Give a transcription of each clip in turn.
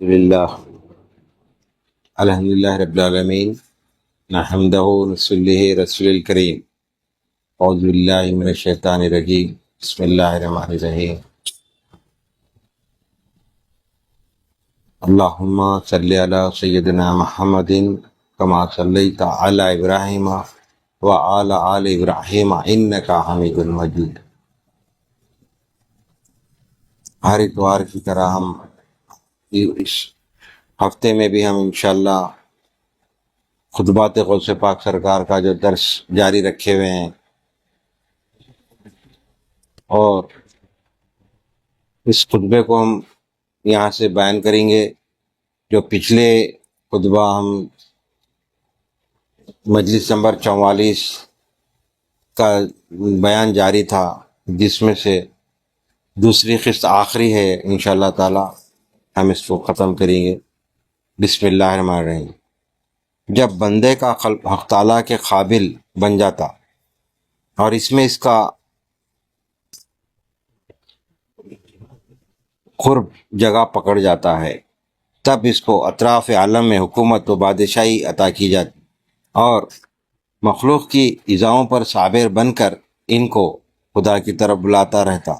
للہ الحمد للہ رب العالمین نحمدہ ونصلیہ رسول الکریم اعوذ باللہ من الشیطان الرجیم بسم اللہ الرحمن الرحیم اللہم صلی علی سیدنا محمد کما صلیت علی ابراہیم وعلی آل ابراہیم انکا حمید مجید۔ ہر اتوار کی طرح ہم اس ہفتے میں بھی ہم انشاءاللہ خطبات غوث پاک سرکار کا جو درس جاری رکھے ہوئے ہیں اور اس خطبے کو ہم یہاں سے بیان کریں گے۔ جو پچھلے خطبہ ہم مجلس نمبر 44 کا بیان جاری تھا، جس میں سے دوسری قسط آخری ہے، انشاءاللہ تعالی ہم اس کو ختم کریں گے۔ بسم اللہ الرحمن الرحیم۔ جب بندے کا قلب حق تعالیٰ کے قابل بن جاتا اور اس میں اس کا قرب جگہ پکڑ جاتا ہے، تب اس کو اطراف عالم میں حکومت و بادشاہی عطا کی جاتی اور مخلوق کی ایذاؤں پر صابر بن کر ان کو خدا کی طرف بلاتا رہتا،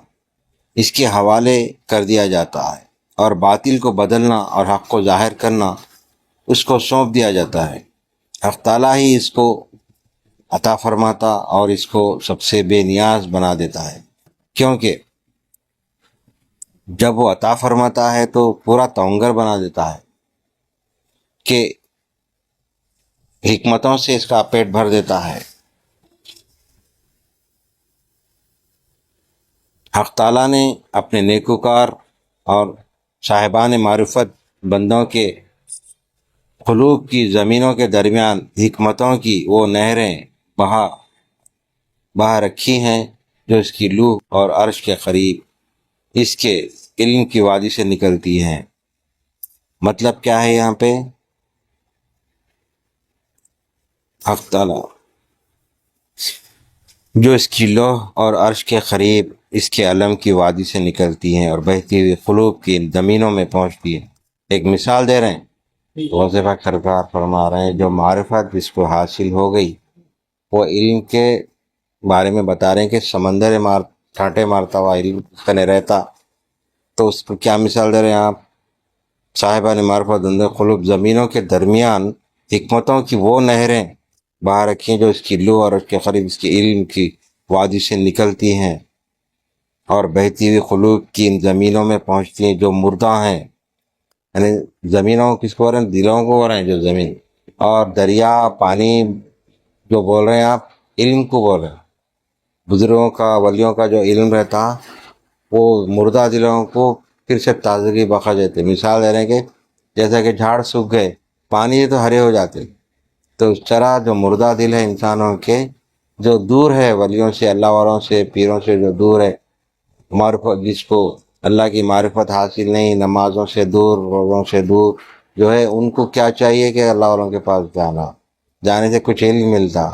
اس کے حوالے کر دیا جاتا ہے، اور باطل کو بدلنا اور حق کو ظاہر کرنا اس کو سونپ دیا جاتا ہے۔ حق تعالیٰ ہی اس کو عطا فرماتا اور اس کو سب سے بے نیاز بنا دیتا ہے، کیونکہ جب وہ عطا فرماتا ہے تو پورا تونگر بنا دیتا ہے کہ حکمتوں سے اس کا پیٹ بھر دیتا ہے۔ حق تعالیٰ نے اپنے نیکوکار اور صاحبان معرفت بندوں کے قلوب کی زمینوں کے درمیان حکمتوں کی وہ نہریں بہا رکھی ہیں جو اس کی لوح اور عرش کے قریب اس کے علم کی وادی سے نکلتی ہیں۔ مطلب کیا ہے یہاں پہ؟ حق تعالیٰ جو اس کی لوح اور عرش کے قریب اس کے علم کی وادی سے نکلتی ہیں اور بہتی ہوئی قلوب کی زمینوں میں پہنچتی ہیں۔ ایک مثال دے رہے ہیں، غوث پاک سرکار فرما رہے ہیں جو معرفت جس کو حاصل ہو گئی، وہ علم کے بارے میں بتا رہے ہیں کہ سمندر چھانٹے مارتا ہوا علم کنے رہتا، تو اس کو کیا مثال دے رہے ہیں آپ؟ صاحبان معرفت اندر قلوب زمینوں کے درمیان حکمتوں کی وہ نہریں بہا رکھی ہیں جو اس کی لوح اور اس کے قریب اس کے علم کی وادی سے نکلتی ہیں اور بہتی ہوئی قلوب کی ان زمینوں میں پہنچتی ہیں جو مردہ ہیں، یعنی زمینوں کس کو ہو رہے ہیں؟ دلوں کو ہو رہے ہیں جو زمین، اور دریا پانی جو بول رہے ہیں آپ علم کو بول رہے ہیں۔ بزرگوں کا ولیوں کا جو علم رہتا وہ مردہ دلوں کو پھر سے تازگی بخش دیتے۔ مثال دے رہے ہیں کہ جیسا کہ جھاڑ سوکھ گئے، پانی تو ہرے ہو جاتے، تو اس طرح جو مردہ دل ہے انسانوں کے، جو دور ہے ولیوں سے، اللہ والوں سے، پیروں سے جو دور ہے، معرفت جس کو اللہ کی معرفت حاصل نہیں، نمازوں سے دور، روزوں سے دور جو ہے، ان کو کیا چاہیے کہ اللہ والوں کے پاس جانے سے کچھ علم ملتا۔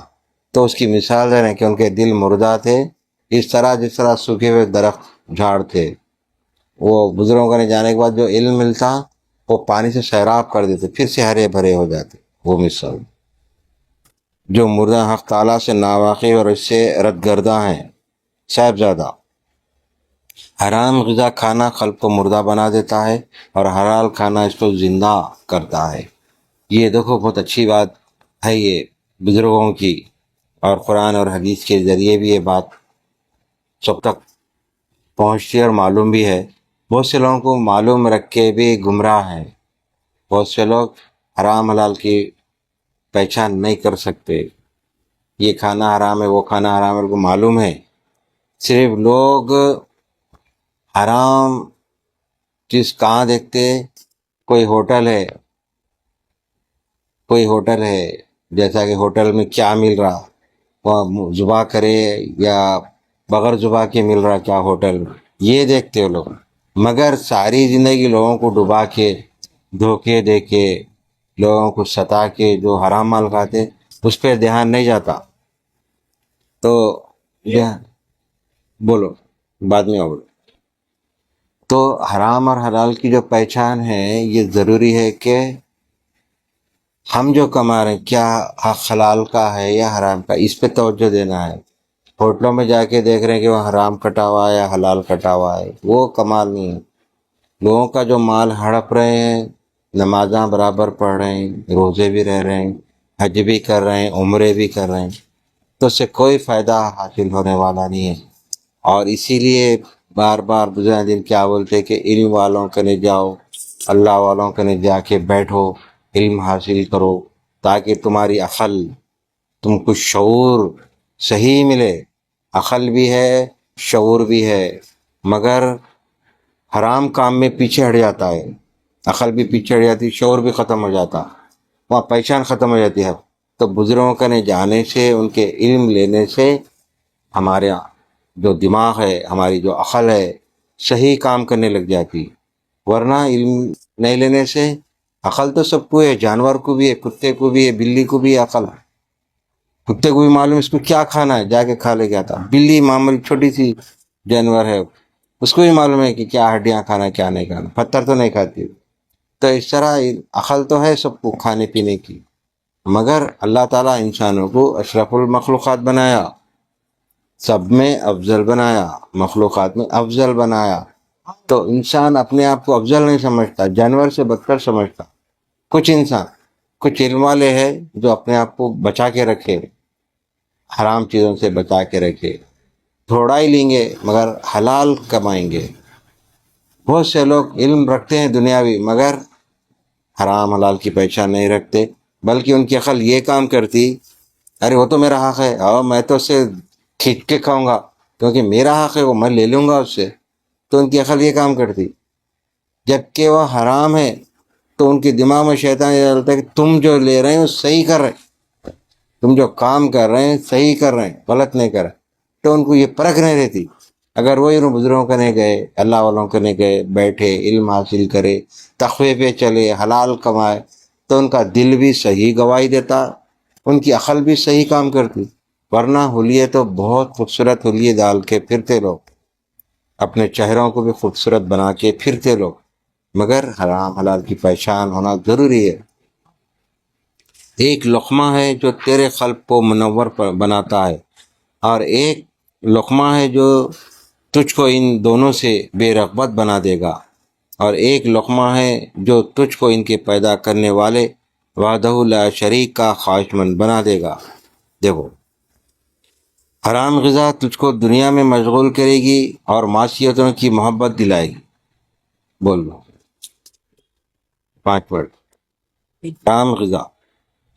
تو اس کی مثال دے رہے ہیں کہ ان کے دل مردہ تھے، اس طرح جس طرح سوکھے ہوئے درخت جھاڑ تھے، وہ بزرگوں کا جانے کے بعد جو علم ملتا وہ پانی سے سیراب کر دیتے، پھر سے ہرے بھرے ہو جاتے۔ وہ مثال جو مردہ حق تعالیٰ سے ناواقف اور اس سے رد گردہ ہیں۔ صاحبزادہ حرام غذا کھانا قلب کو مردہ بنا دیتا ہے اور حلال کھانا اس کو زندہ کرتا ہے۔ یہ دیکھو بہت اچھی بات ہے یہ بزرگوں کی، اور قرآن اور حدیث کے ذریعے بھی یہ بات سب تک پہنچتی ہے اور معلوم بھی ہے۔ بہت سے لوگوں کو معلوم رکھ کے بھی گمراہ ہیں۔ بہت سے لوگ حرام حلال کی پہچان نہیں کر سکتے، یہ کھانا حرام ہے وہ کھانا حرام ہے، ان کو معلوم ہے، صرف لوگ حرام چیز کہاں دیکھتے؟ کوئی ہوٹل ہے جیسا کہ ہوٹل میں کیا مل رہا، وہ ذبح کرے یا بغیر ذبح کے مل رہا کیا ہوٹل میں، یہ دیکھتے ہو لوگ۔ مگر ساری زندگی لوگوں کو ڈبا کے، دھوکے دے کے، لوگوں کو ستا کے جو حرام مال کھاتے اس پہ دھیان نہیں جاتا۔ تو بولو بعد میں بولو۔ تو حرام اور حلال کی جو پہچان ہے یہ ضروری ہے کہ ہم جو کما رہے ہیں کیا حق حلال کا ہے یا حرام کا، اس پہ توجہ دینا ہے۔ ہوٹلوں میں جا کے دیکھ رہے ہیں کہ وہ حرام کٹا ہوا ہے یا حلال کٹا ہوا ہے، وہ کمال نہیں ہے۔ لوگوں کا جو مال ہڑپ رہے ہیں، نمازاں برابر پڑھ رہے ہیں، روزے بھی رہ رہے ہیں، حج بھی کر رہے ہیں، عمرے بھی کر رہے ہیں، تو اس سے کوئی فائدہ حاصل ہونے والا نہیں ہے۔ اور اسی لیے بار بار بزرگ دن کیا بولتے کہ علم والوں کے نے جاؤ، اللہ والوں کے نے جا کے بیٹھو، علم حاصل کرو، تاکہ تمہاری عقل، تم کو شعور صحیح ملے۔ عقل بھی ہے، شعور بھی ہے، مگر حرام کام میں پیچھے ہٹ جاتا ہے، عقل بھی پیچھے ہٹ جاتی، شعور بھی ختم ہو جاتا، وہاں پہچان ختم ہو جاتی ہے۔ تو بزرگوں کا نے جانے سے، ان کے علم لینے سے ہمارے جو دماغ ہے، ہماری جو عقل ہے، صحیح کام کرنے لگ جاتی۔ ورنہ علم نہیں لینے سے عقل تو سب کو ہے، جانور کو بھی ہے، کتے کو بھی ہے، بلی کو بھی ہے عقل۔ کتے کو بھی معلوم اس کو کیا کھانا ہے، جا کے کھا لے گیا تھا۔ بلی معمولی چھوٹی سی جانور ہے، اس کو بھی معلوم ہے کہ کیا ہڈیاں کھانا کیا نہیں کھانا، پتھر تو نہیں کھاتی۔ تو اس طرح عقل تو ہے سب کو کھانے پینے کی، مگر اللہ تعالیٰ انسانوں کو اشرف المخلوقات بنایا، سب میں افضل بنایا، مخلوقات میں افضل بنایا۔ تو انسان اپنے آپ کو افضل نہیں سمجھتا، جانور سے بدتر سمجھتا۔ کچھ انسان، کچھ علم والے ہیں جو اپنے آپ کو بچا کے رکھے، حرام چیزوں سے بچا کے رکھے، تھوڑا ہی لیں گے مگر حلال کمائیں گے۔ بہت سے لوگ علم رکھتے ہیں دنیاوی، مگر حرام حلال کی پہچان نہیں رکھتے، بلکہ ان کی عقل یہ کام کرتی، ارے وہ تو میرا حق ہے، اور میں تو اسے کھینچ کے کھاؤں گا کیونکہ میرا حق ہے، وہ میں لے لوں گا اس سے۔ تو ان کی عقل یہ کام کرتی، جبکہ وہ حرام ہے۔ تو ان کے دماغ میں شیطان یہ ڈالتا ہے کہ تم جو لے رہے ہیں وہ صحیح کر رہے ہیں، تم جو کام کر رہے ہیں صحیح کر رہے ہیں، غلط نہیں کر رہے۔ تو ان کو یہ پرکھ نہیں رہتی۔ اگر وہ ان بزرگوں کے نہیں گئے، اللہ والوں کے نہیں گئے، بیٹھے علم حاصل کرے، تقوی پہ چلے، حلال کمائے، تو ان کا دل بھی صحیح گواہی دیتا، ان کی عقل بھی صحیح کام کرتی۔ ورنہ حلیے تو بہت خوبصورت حلیے ڈال کے پھرتے لوگ، اپنے چہروں کو بھی خوبصورت بنا کے پھرتے لوگ، مگر حرام حلال کی پہچان ہونا ضروری ہے۔ ایک لقمہ ہے جو تیرے قلب کو منور بناتا ہے، اور ایک لقمہ ہے جو تجھ کو ان دونوں سے بے رغبت بنا دے گا، اور ایک لقمہ ہے جو تجھ کو ان کے پیدا کرنے والے وحدہ لا شریک کا خواہش مند بنا دے گا۔ دیکھو، حرام غذا تجھ کو دنیا میں مشغول کرے گی اور معصیتوں کی محبت دلائے گی۔ بول لو 5 ورڈ۔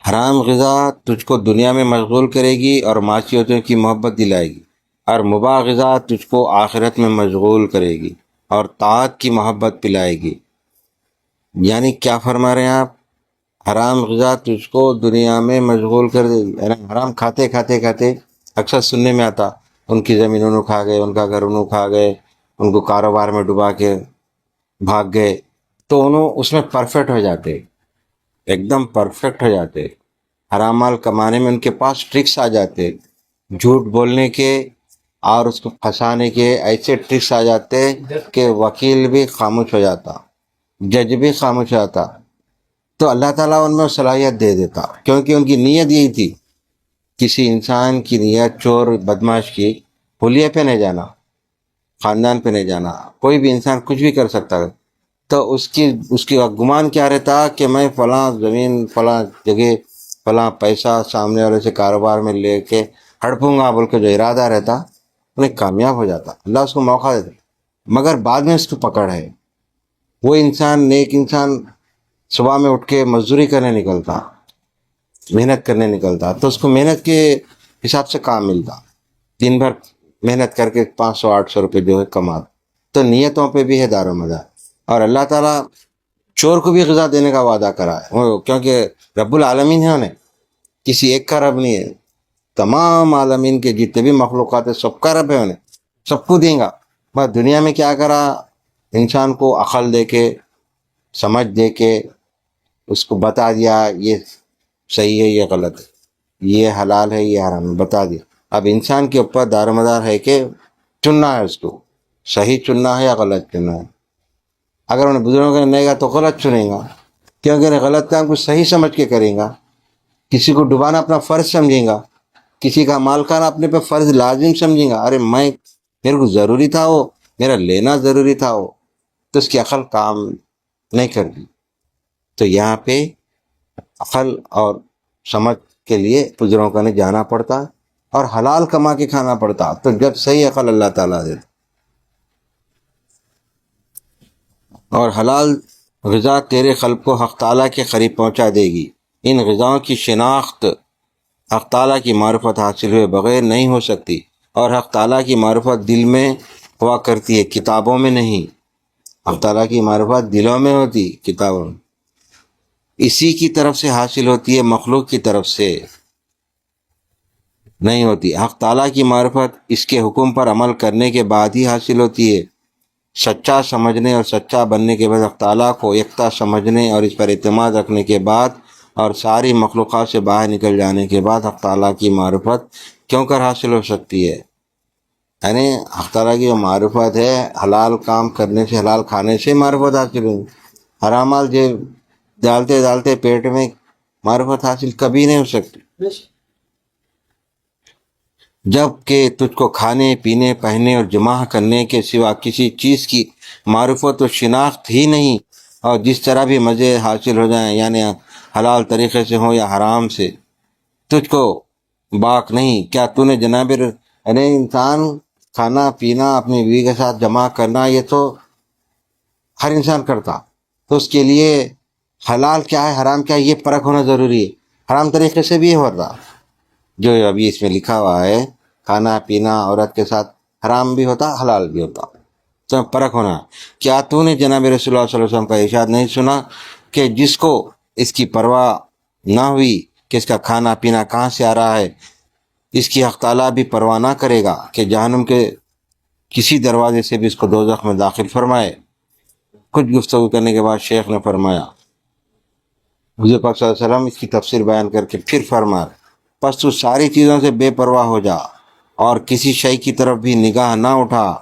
حرام غذا تجھ کو دنیا میں مشغول کرے گی اور معصیتوں کی محبت دلائے گی، اور مباح غذا تجھ کو آخرت میں مشغول کرے گی اور طاعت کی محبت پلائے گی۔ یعنی کیا فرما رہے ہیں آپ؟ حرام غذا تجھ کو دنیا میں مشغول کر دے گی، یعنی حرام کھاتے کھاتے کھاتے اکثر سننے میں آتا ان کی زمین انہوں کھا گئے، ان کا گھر انہوں کھا گئے، ان کو کاروبار میں ڈبا کے بھاگ گئے، تو انہوں اس میں پرفیکٹ ہو جاتے، ایک دم پرفیکٹ ہو جاتے۔ حرام مال کمانے میں ان کے پاس ٹرکس آ جاتے، جھوٹ بولنے کے اور اس کو پھنسانے کے ایسے ٹرکس آ جاتے کہ وکیل بھی خاموش ہو جاتا، جج بھی خاموش ہو جاتا۔ تو اللہ تعالیٰ ان میں صلاحیت دے دیتا، کیونکہ ان کی نیت یہی تھی۔ کسی انسان کی نیت چور بدماش کی حلیے پہ نہیں جانا، خاندان پہ نہیں جانا، کوئی بھی انسان کچھ بھی کر سکتا ہے۔ تو اس کی گمان کیا رہتا کہ میں فلاں زمین، فلاں جگہ، فلاں پیسہ سامنے والے سے کاروبار میں لے کے ہڑپوں گا بول کے جو ارادہ رہتا انہیں کامیاب ہو جاتا، اللہ اس کو موقع دیتا۔ مگر بعد میں اس کو پکڑ ہے۔ وہ انسان، نیک انسان صبح میں اٹھ کے مزدوری کرنے نکلتا، محنت کرنے نکلتا، تو اس کو محنت کے حساب سے کام ملتا، دن بھر محنت کر کے 500-800 روپے جو ہے کماتا۔ تو نیتوں پہ بھی ہے دار و مدار۔ اور اللہ تعالیٰ چور کو بھی غذا دینے کا وعدہ کرا ہے، کیونکہ رب العالمین ہے، انہیں کسی ایک کا رب نہیں ہے، تمام عالمین کے جتنے بھی مخلوقات ہیں سب کا رب ہے، انہیں سب کو دیں گا۔ بس دنیا میں کیا کرا، انسان کو عقل دے کے، سمجھ دے کے اس کو بتا دیا یہ صحیح ہے یہ غلط ہے، یہ حلال ہے یہ حرام ہے، بتا دیا۔ اب انسان کے اوپر دار و مدار ہے کہ چننا ہے، اس کو صحیح چننا ہے یا غلط چننا ہے۔ اگر انہیں بزرگوں کا نہیں گا تو غلط چنیں گا، کیونکہ انہیں غلط کام کو صحیح سمجھ کے کریں گا. کسی کو ڈبانا اپنا فرض سمجھیں گا، کسی کا مال کھانا اپنے پہ فرض لازم سمجھیں گا. ارے میرے کو ضروری تھا وہ، میرا لینا ضروری تھا وہ، تو اس کی عقل کام نہیں کرتی. تو یہاں پہ عقل اور سمجھ کے لیے بزرگوں کا نہیں جانا پڑتا اور حلال کما کے کھانا پڑتا. تو جب صحیح عقل اللہ تعالیٰ دیتا اور حلال غذا تیرے قلب کو حق تعالیٰ کے قریب پہنچا دے گی. ان غذاؤں کی شناخت حق تعالیٰ کی معرفت حاصل ہوئے بغیر نہیں ہو سکتی، اور حق تعالیٰ کی معرفت دل میں ہوا کرتی ہے، کتابوں میں نہیں. حق تعالیٰ کی معرفت دلوں میں ہوتی، کتابوں میں. اسی کی طرف سے حاصل ہوتی ہے، مخلوق کی طرف سے نہیں ہوتی. حق تعالیٰ کی معرفت اس کے حکم پر عمل کرنے کے بعد ہی حاصل ہوتی ہے. سچا سمجھنے اور سچا بننے کے بعد حق تعالیٰ کو یکتا سمجھنے اور اس پر اعتماد رکھنے کے بعد اور ساری مخلوقات سے باہر نکل جانے کے بعد حق تعالیٰ کی معرفت کیوں کر حاصل ہو سکتی ہے. یعنی حق تعالیٰ کی جو معرفت ہے، حلال کام کرنے سے، حلال کھانے سے معرفت حاصل ہوگی. حرام مال ڈالتے ڈالتے پیٹ میں معرفت حاصل کبھی نہیں ہو سکتی. جب کہ تجھ کو کھانے پینے پہننے اور جمع کرنے کے سوا کسی چیز کی معرفت و شناخت ہی نہیں، اور جس طرح بھی مزے حاصل ہو جائیں، یعنی حلال طریقے سے ہوں یا حرام سے، تجھ کو باک نہیں. کیا تو نے جناب یعنی انسان کھانا پینا اپنی بیوی کے ساتھ جمع کرنا یہ تو ہر انسان کرتا، تو اس کے لیے حلال کیا ہے حرام کیا ہے یہ پرکھ ہونا ضروری ہے. حرام طریقے سے بھی ہو رہا جو ابھی اس میں لکھا ہوا ہے، کھانا پینا عورت کے ساتھ حرام بھی ہوتا حلال بھی ہوتا، تو پرکھ ہونا. کیا تو نے جناب رسول اللہ صلی اللہ علیہ وسلم کا ارشاد نہیں سنا کہ جس کو اس کی پرواہ نہ ہوئی کہ اس کا کھانا پینا کہاں سے آ رہا ہے، اس کی حق تعالیٰ بھی پرواہ نہ کرے گا کہ جہنم کے کسی دروازے سے بھی اس کو دوزخ میں داخل فرمائے. کچھ گفتگو کرنے کے بعد شیخ نے فرمایا، حضور پاک صلی اللہ علیہ وسلم اس کی تفسیر بیان کر کے پھر فرمایا، پس تو ساری چیزوں سے بے پرواہ ہو جا اور کسی شے کی طرف بھی نگاہ نہ اٹھا،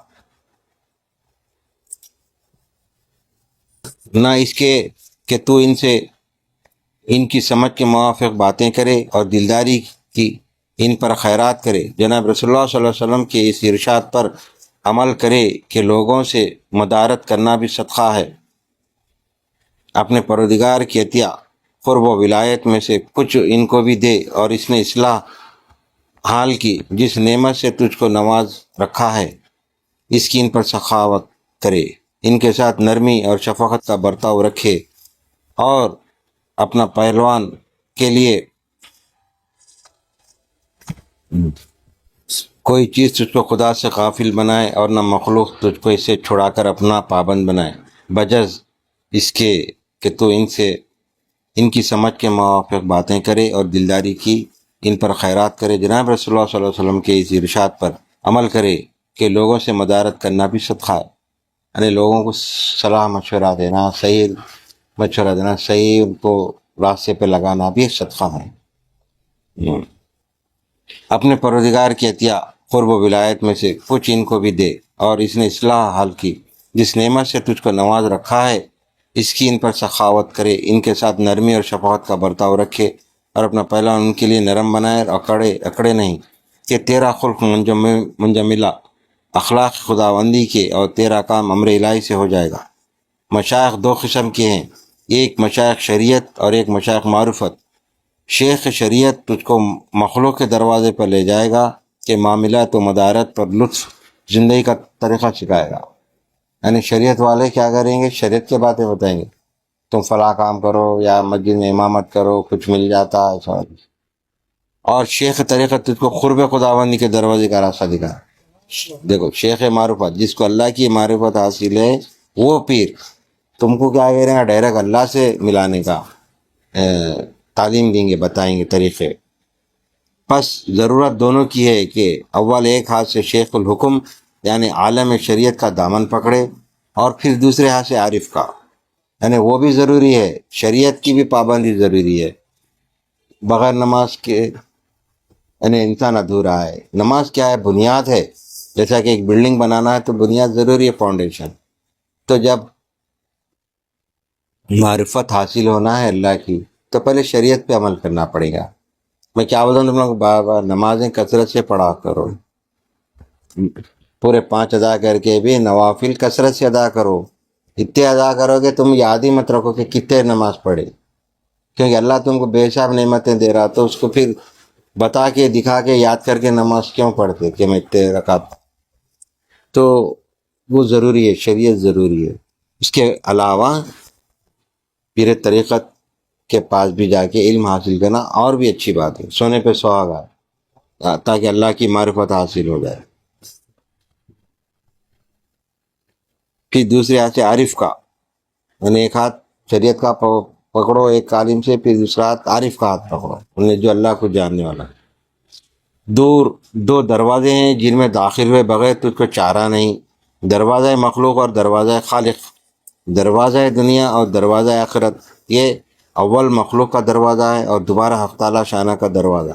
نہ اس کے کہ تو ان کی سمجھ کے موافق باتیں کرے اور دلداری کی ان پر خیرات کرے. جناب رسول اللہ صلی اللہ علیہ وسلم کے اس ارشاد پر عمل کرے کہ لوگوں سے مدارت کرنا بھی صدقہ ہے. اپنے پروردگار کی عطیہ قرب و ولایت میں سے کچھ ان کو بھی دے، اور اس نے اصلاح حال کی جس نعمت سے تجھ کو نواز رکھا ہے اس کی ان پر سخاوت کرے، ان کے ساتھ نرمی اور شفقت کا برتاؤ رکھے، اور اپنا پہلوان کے لیے کوئی چیز تجھ کو خدا سے غافل بنائے اور نہ مخلوق تجھ کو اسے چھڑا کر اپنا پابند بنائے، بجز اس کے کہ تو ان کی سمجھ کے موافق باتیں کرے اور دلداری کی ان پر خیرات کرے. جناب رسول اللہ صلی اللہ علیہ وسلم کے اس ارشاد پر عمل کرے کہ لوگوں سے مدارت کرنا بھی صدقہ ہے. یعنی لوگوں کو صلاح مشورہ دینا، صحیح مشورہ دینا، صحیح ان کو راستے پہ لگانا بھی صدقہ ہے. اپنے پروردگار کی عطیہ قرب و ولایت میں سے کچھ ان کو بھی دے، اور اس نے اصلاح حال کی جس نعمت سے تجھ کو نواز رکھا ہے اس کی ان پر سخاوت کرے، ان کے ساتھ نرمی اور شفقت کا برتاؤ رکھے، اور اپنا پہلا ان کے لیے نرم بنائے اور اکڑے نہیں، کہ تیرا خلق منجملہ اخلاق خداوندی کے اور تیرا کام امر الہی سے ہو جائے گا. مشائخ دو قسم کے ہیں، ایک مشائخ شریعت اور ایک مشائخ معرفت. شیخ شریعت تجھ کو مخلوق کے دروازے پر لے جائے گا کہ معاملات و مدارت پر لطف زندگی کا طریقہ سکھائے گا. یعنی شریعت والے کیا کریں گے؟ شریعت کی باتیں بتائیں گے، تم فلاں کام کرو یا مسجد میں امامت کرو کچھ مل جاتا ہے. اور شیخ طریقت تجھ کو قرب خداوندی کے دروازے کا راستہ دکھائے. دیکھو شیخ معرفت جس کو اللہ کی معرفت حاصل ہے وہ پیر تم کو کیا کہہ رہے ہیں؟ ڈائریکٹ اللہ سے ملانے کا تعلیم دیں گے، بتائیں گے طریقے. پس ضرورت دونوں کی ہے کہ اول ایک ہاتھ سے شیخ الحکم یعنی عالم شریعت کا دامن پکڑے، اور پھر دوسرے ہاتھ سے عارف کا، یعنی وہ بھی ضروری ہے، شریعت کی بھی پابندی ضروری ہے. بغیر نماز کے یعنی انسان ادھورا ہے. نماز کیا ہے؟ بنیاد ہے. جیسا کہ ایک بلڈنگ بنانا ہے تو بنیاد ضروری ہے، فاؤنڈیشن. تو جب معرفت حاصل ہونا ہے اللہ کی تو پہلے شریعت پہ عمل کرنا پڑے گا. میں کیا بولتا ہوں تم لوگ بار بار نمازیں کثرت سے پڑھا کرو, پورے 5 ادا کر کے بھی نوافل کثرت سے ادا کرو. اتنے ادا کرو گے تم یاد ہی مت رکھو کہ کتنے نماز پڑھے, کیونکہ اللہ تم کو بے شمار نعمتیں دے رہا تو اس کو پھر بتا کے دکھا کے یاد کر کے نماز کیوں پڑھتے کہ میں اتنے رکعت. تو وہ ضروری ہے, شریعت ضروری ہے. اس کے علاوہ پیر طریقت کے پاس بھی جا کے علم حاصل کرنا اور بھی اچھی بات ہے, سونے پہ سہاگا, تاکہ اللہ کی معرفت حاصل ہو جائے. پھر دوسرے ہاتھ سے عارف کا, یعنی ایک ہاتھ شریعت کا پکڑو ایک عالم سے, پھر دوسرا ہاتھ عارف کا ہاتھ پکڑو, انہیں جو اللہ کو جاننے والا. دو دروازے ہیں جن میں داخل ہوئے بغیر تجھ کو چارہ نہیں, دروازہ مخلوق اور دروازہ خالق, دروازہ دنیا اور دروازہ آخرت. یہ اول مخلوق کا دروازہ ہے اور دوبارہ حق تعالی شانہ کا دروازہ.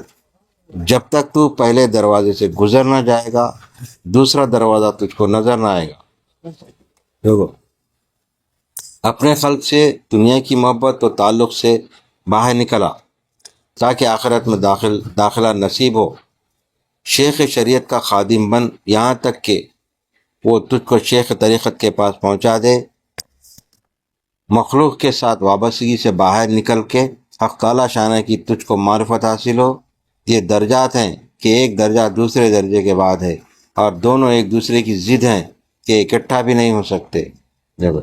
جب تک تو پہلے دروازے سے گزر نہ جائے گا دوسرا دروازہ تجھ کو نظر نہ آئے گا. دیکھو, اپنے خلق سے دنیا کی محبت و تعلق سے باہر نکلا تاکہ آخرت میں داخلہ نصیب ہو. شیخ شریعت کا خادم بن یہاں تک کہ وہ تجھ کو شیخ طریقت کے پاس پہنچا دے. مخلوق کے ساتھ وابستگی سے باہر نکل کے حق تعالی شانہ کی تجھ کو معرفت حاصل ہو. یہ درجات ہیں کہ ایک درجہ دوسرے درجے کے بعد ہے, اور دونوں ایک دوسرے کی ضد ہیں کہ اکٹھا بھی نہیں ہو سکتے. جب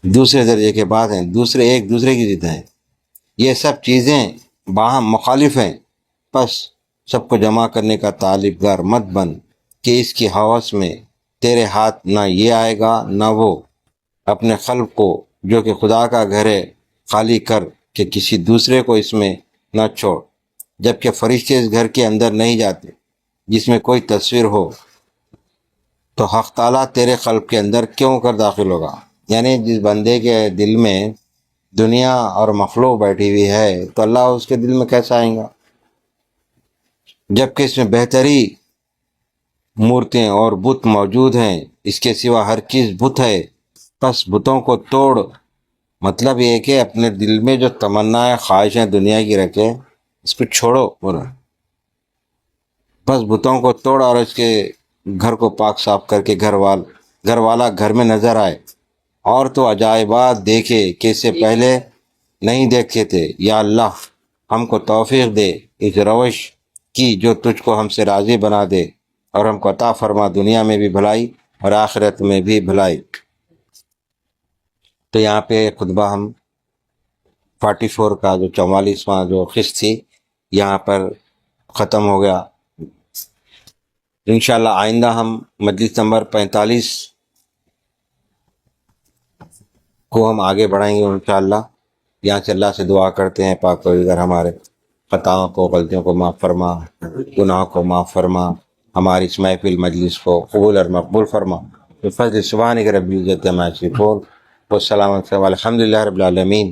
دوسرے درجے کے بعد ہیں, دوسرے ایک دوسرے کی ضد ہیں. یہ سب چیزیں باہم مخالف ہیں, پس سب کو جمع کرنے کا طالب گار مت بن کہ اس کی ہوس میں تیرے ہاتھ نہ یہ آئے گا نہ وہ. اپنے خلق کو جو کہ خدا کا گھر ہے خالی کر کہ کسی دوسرے کو اس میں نہ چھوڑ. جبکہ فرشتے اس گھر کے اندر نہیں جاتے جس میں کوئی تصویر ہو, تو حق تعالیٰ تیرے قلب کے اندر کیوں کر داخل ہوگا. یعنی جس بندے کے دل میں دنیا اور مخلوق بیٹھی ہوئی ہے تو اللہ اس کے دل میں کیسا آئیں گا, جبکہ اس میں بہتری مورتیں اور بت موجود ہیں, اس کے سوا ہر چیز بت ہے. پس بتوں کو توڑ, مطلب یہ کہ اپنے دل میں جو تمنا ہے خواہشیں دنیا کی رکھے اس کو چھوڑو پورا. بس بتوں کو توڑ اور اس کے گھر کو پاک صاف کر کے گھر والا گھر میں نظر آئے, اور تو عجائبات دیکھے کہ اس سے پہلے نہیں دیکھے تھے. یا اللہ ہم کو توفیق دے اس روش کی جو تجھ کو ہم سے راضی بنا دے, اور ہم کو عطا فرما دنیا میں بھی بھلائی اور آخرت میں بھی بھلائی. تو یہاں پہ خطبہ ہم 44 کا جو 44واں جو قسط تھی یہاں پر ختم ہو گیا. انشاءاللہ آئندہ ہم مجلس نمبر 45 کو ہم آگے بڑھائیں گے انشاءاللہ. یہاں سے اللہ سے دعا کرتے ہیں پاک پروردگار ہمارے خطاؤں کو غلطیوں کو معاف فرما, گناہوں کو معاف فرما, ہماری اس محفل مجلس کو قبول اور مقبول فرما. بفضل سبحانک رب العزت عما یصفون والسلام علیکم والحمد للہ رب العالمین.